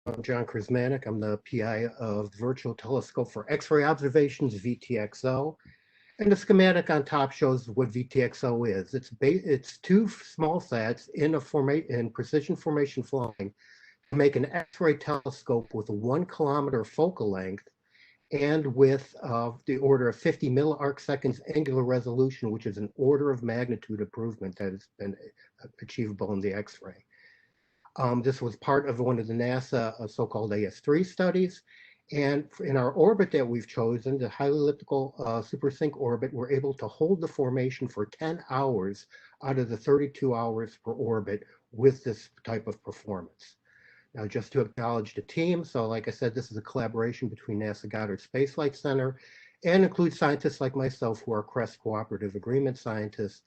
I'm John Krasmanik. I'm the PI of the Virtual Telescope for X-ray Observations, VTXO. And the schematic on top shows what VTXO is. It's two small sats in precision formation flying to make an X-ray telescope with a 1 kilometer focal length and with the order of 50 milliarc seconds angular resolution, which is an order of magnitude improvement that has been achievable in the X-ray. This was part of one of the NASA so-called AS3 studies. And in our orbit that we've chosen, the highly elliptical supersync orbit, we're able to hold the formation for 10 hours out of the 32 hours per orbit with this type of performance. Now, just to acknowledge the team, so like I said, this is a collaboration between NASA Goddard Space Flight Center and includes scientists like myself who are CREST Cooperative Agreement scientists,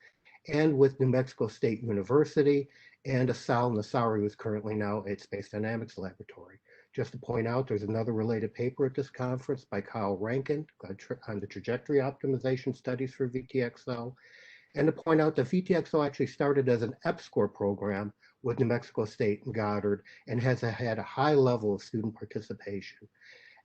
and with New Mexico State University, and Asal Nassari, who is currently now at Space Dynamics Laboratory. Just to point out, there's another related paper at this conference by Kyle Rankin on the trajectory optimization studies for VTXO. And to point out that VTXO actually started as an EPSCoR program with New Mexico State and Goddard and has had a high level of student participation.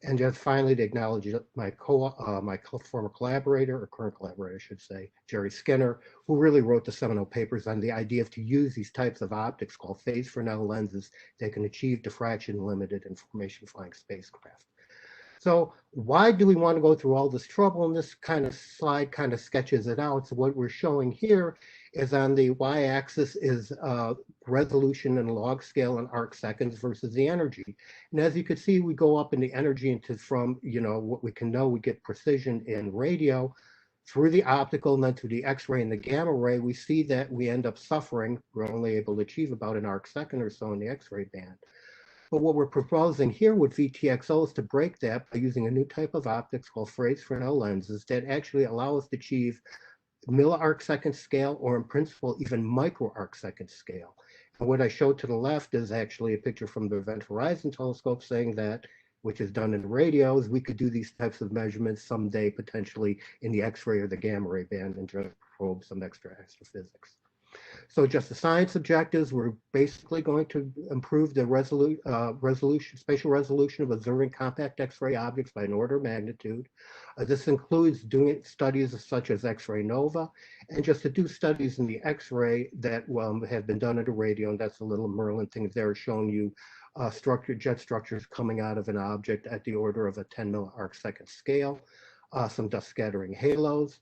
And just finally, to acknowledge my former collaborator, or current collaborator, I should say, Jerry Skinner, who really wrote the seminal papers on the idea of to use these types of optics called phase Fresnel lenses that can achieve diffraction limited in formation flying spacecraft. So why do we want to go through all this trouble? And this kind of slide kind of sketches it out. So what we're showing here is on the y-axis is resolution and log scale in arc seconds versus the energy. And as you can see, we go up in the energy into from, what we can know, we get precision in radio through the optical and then to the X-ray and the gamma ray. We see that we end up suffering. We're only able to achieve about an arc second or so in the X-ray band. But what we're proposing here with VTXO is to break that by using a new type of optics called phase Fresnel lenses that actually allow us to achieve milliarc second scale, or in principle, even micro arc second scale. And what I showed to the left is actually a picture from the Event Horizon telescope saying that, which is done in radios, we could do these types of measurements someday, potentially in the X-ray or the gamma ray band, and just probe some extra astrophysics. So just the science objectives, we're basically going to improve the spatial resolution of observing compact X-ray objects by an order of magnitude. This includes doing studies such as X-ray nova, and just to do studies in the X-ray that have been done at a radio, and that's the little Merlin things there showing you jet structures coming out of an object at the order of a 10 milliarc second scale, some dust scattering halos.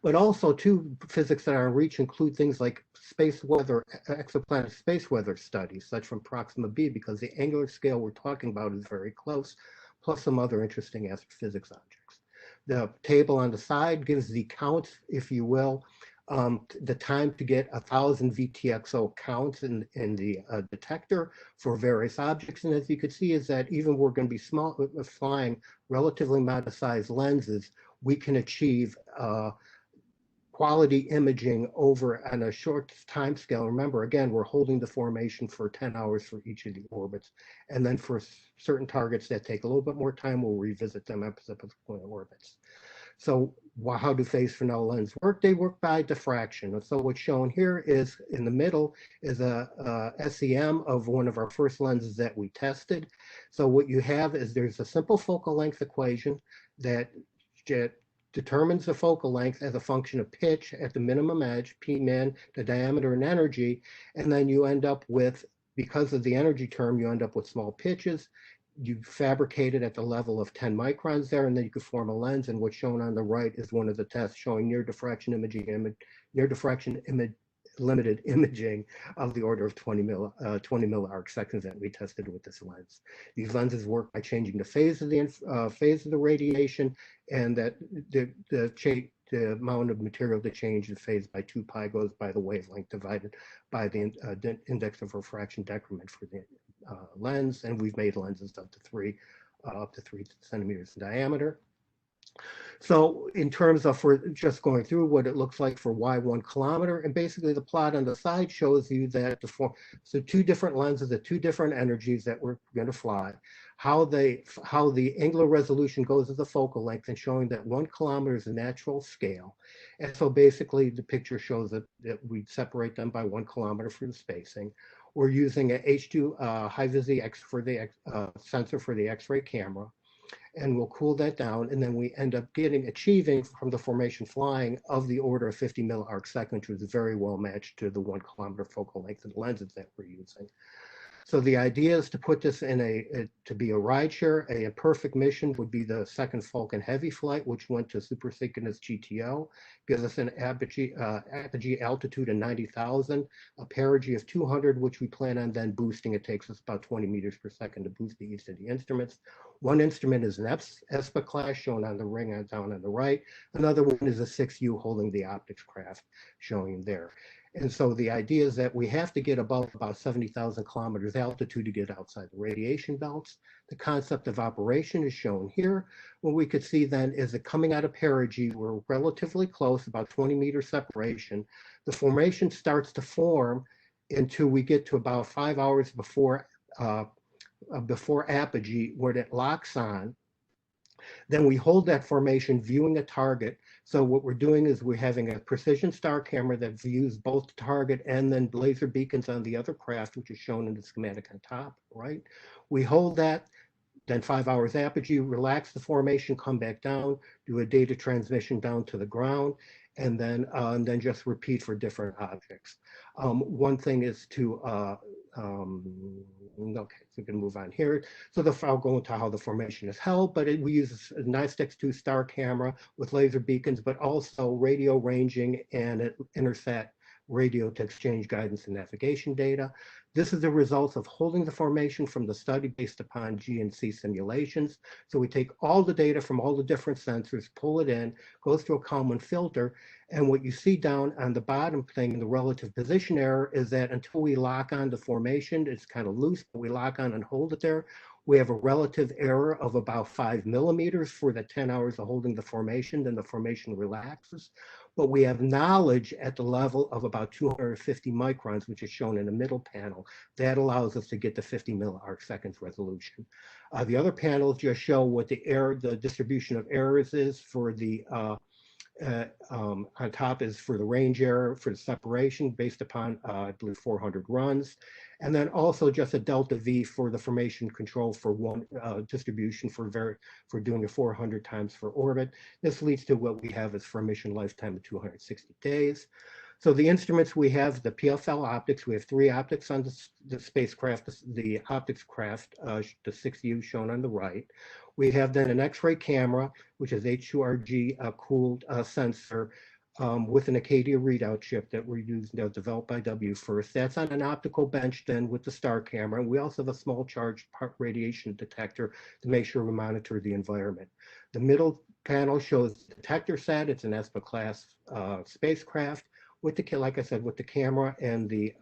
But also, too, physics that are in reach include things like space weather, exoplanet space weather studies, such from Proxima b, because the angular scale we're talking about is very close, plus some other interesting astrophysics objects. The table on the side gives the count, if you will, the time to get 1,000 VTXO counts in the detector for various objects. And as you can see, is that even we're going to be flying relatively modest-sized lenses, we can achieve quality imaging over on a short time scale. Remember, again, we're holding the formation for 10 hours for each of the orbits. And then for certain targets that take a little bit more time, we'll revisit them at subsequent orbits. So how do phase Fresnel lenses work? They work by diffraction. And so what's shown here is in the middle is a SEM of one of our first lenses that we tested. So what you have is there's a simple focal length equation that determines the focal length as a function of pitch at the minimum edge, P min, the diameter and energy, and then you end up with, because of the energy term, you end up with small pitches. You fabricate it at the level of 10 microns there, and then you can form a lens. And what's shown on the right is one of the tests showing near diffraction limited imaging of the order of 20 milliarc seconds that we tested with this lens. These lenses work by changing the phase of the radiation, and that the amount of material to change the phase by 2 pi goes by the wavelength divided by the index of refraction decrement for the lens. And we've made lenses up to 3 centimeters in diameter. So in terms of, for just going through what it looks like for Y1 kilometer, and basically the plot on the side shows you that so 2 different lenses at 2 different energies that we're going to fly, how the angular resolution goes as a focal length, and showing that 1 kilometer is a natural scale. And so basically the picture shows that we separate them by 1 kilometer for the spacing. we're using a H2 high-vis X for the sensor for the X-ray camera, and we'll cool that down, and then we end up achieving from the formation flying of the order of 50 milliarc seconds, which is very well matched to the 1 kilometer focal length of the lenses that we're using. So the idea is to put this in to be a rideshare. A perfect mission would be the second Falcon Heavy flight, which went to supersynchronous GTO, gives us an apogee altitude of 90,000, a perigee of 200, which we plan on then boosting. It takes us about 20 meters per second to boost the each of the instruments. One instrument is an ESPA class shown on the ring down on the right. Another one is a 6U holding the optics craft showing there. And so the idea is that we have to get above about 70,000 kilometers altitude to get outside the radiation belts. The concept of operation is shown here. What we could see then is that coming out of perigee, we're relatively close, about 20 meter separation. The formation starts to form until we get to about 5 hours before apogee, where it locks on. Then we hold that formation viewing a target. So what we're doing is we're having a precision star camera that views both the target and then laser beacons on the other craft, which is shown in the schematic on top, right? We hold that, then 5 hours apogee, relax the formation, come back down, do a data transmission down to the ground, and then just repeat for different objects. One thing is to, okay, so we can move on here. So I'll go into how the formation is held, but we use a NISTEX2 star camera with laser beacons, but also radio ranging and an Intersat radio to exchange guidance and navigation data. This is the result of holding the formation from the study based upon GNC simulations. So we take all the data from all the different sensors, pull it in, goes through a Kalman filter, and what you see down on the bottom thing, the relative position error, is that until we lock on the formation, it's kind of loose, but we lock on and hold it there. We have a relative error of about 5 millimeters for the 10 hours of holding the formation, then the formation relaxes. But we have knowledge at the level of about 250 microns, which is shown in the middle panel. That allows us to get the 50 milliarc seconds resolution. The other panels just show what the distribution of errors is for the on top is for the range error for the separation based upon, I believe, 400 runs. And then also just a delta V for the formation control for one distribution for doing it 400 times for orbit. This leads to what we have as formation lifetime of 260 days. So the instruments we have, the PFL optics, we have 3 optics on the spacecraft, the optics craft, the 6U shown on the right. We have then an X-ray camera, which is H2RG cooled sensor with an Acadia readout chip that we're using, developed by WFirst. That's on an optical bench then with the star camera. We also have a small charged radiation detector to make sure we monitor the environment. The middle panel shows the detector set. It's an ESPA class spacecraft with the, like I said, with the camera and the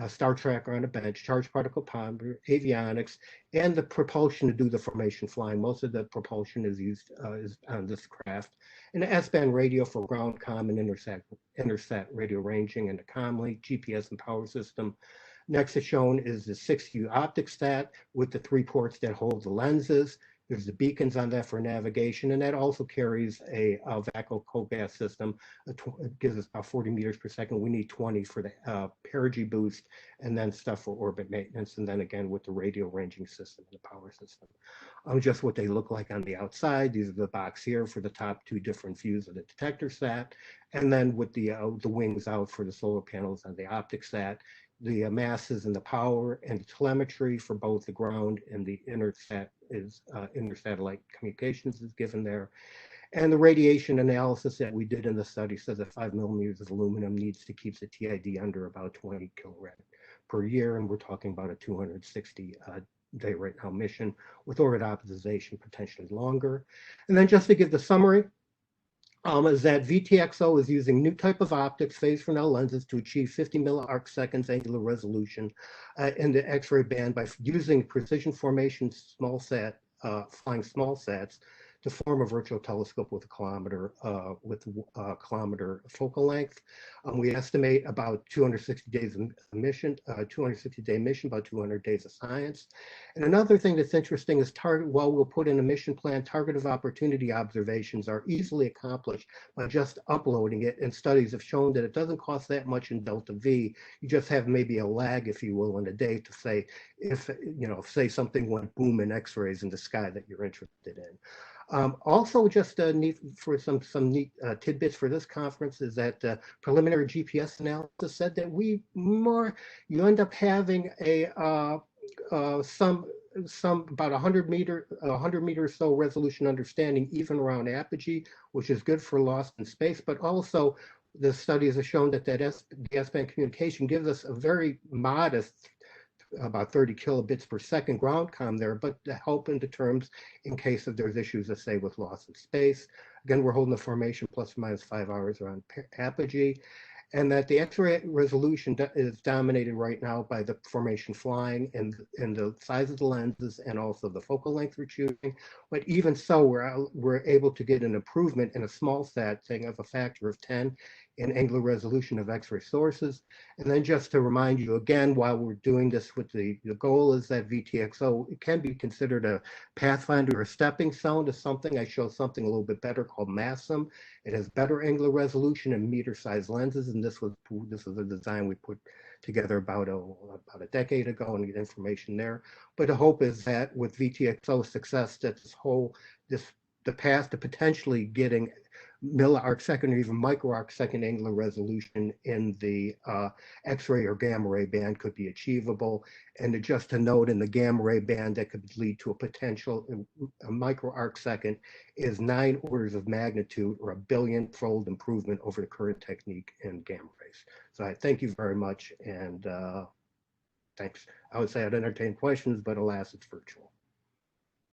star tracker on a bench, charged particle ponder, avionics, and the propulsion to do the formation flying. Most of the propulsion is used is on this craft. And the S-band radio for ground comm and Intersat radio ranging and the comlink, GPS and power system. Next is shown is the 6U optics stat with the 3 ports that hold the lenses. There's the beacons on that for navigation, and that also carries a vacuum cold gas system. It gives us about 40 meters per second. We need 20 for the perigee boost, and then stuff for orbit maintenance, and then again with the radio ranging system and the power system. Just what they look like on the outside. These are the box here for the top 2 different views of the detector sat, and then with the wings out for the solar panels on the optics sat. The masses and the power and the telemetry for both the ground and the intersatellite communications is given there. And the radiation analysis that we did in the study says that 5 millimeters of aluminum needs to keep the TID under about 20 kilorad per year. And we're talking about a 260 day right now mission with orbit optimization potentially longer. And then just to give the summary, is that VTXO is using new type of optics, phase Fresnel lenses, to achieve 50 milliarc seconds angular resolution in the X-ray band by using precision formation small sat, flying small sats to form a virtual telescope with a kilometer focal length. We estimate about 260 days of mission, 260-day mission, about 200 days of science. And another thing that's interesting is while we'll put in a mission plan, target of opportunity observations are easily accomplished by just uploading it, and studies have shown that it doesn't cost that much in delta V. You just have maybe a lag, if you will, in a day to say, if, say something went boom in X-rays in the sky that you're interested in. Also, just neat for some neat tidbits for this conference is that preliminary GPS analysis said that you end up having a some about 100 meter or so resolution understanding even around apogee, which is good for lost in space. But also, the studies have shown that the S-band communication gives us a very modest, about 30 kilobits per second ground comm there, but to help into terms in case if there's issues, let's say, with loss in space. Again, we're holding the formation plus or minus 5 hours around apogee, and that the X-ray resolution is dominated right now by the formation flying and the size of the lenses and also the focal length we're shooting. But even so, we're able to get an improvement in a small sat thing of a factor of 10 in angular resolution of X-ray sources. And then just to remind you again, while we're doing this with the goal is that VTXO, it can be considered a pathfinder or a stepping stone to something. I show something a little bit better called MASSIM. It has better angular resolution and meter-sized lenses, and this was a design we put together about a decade ago and get information there. But the hope is that with VTXO success, that the path to potentially getting milli-arc second or even micro-arc second angular resolution in the X-ray or gamma ray band could be achievable. And just to note, in the gamma ray band, that could lead to a potential micro-arc second is 9 orders of magnitude or a billion-fold improvement over the current technique in gamma rays. So I thank you very much, and thanks. I would say I'd entertain questions, but alas, it's virtual.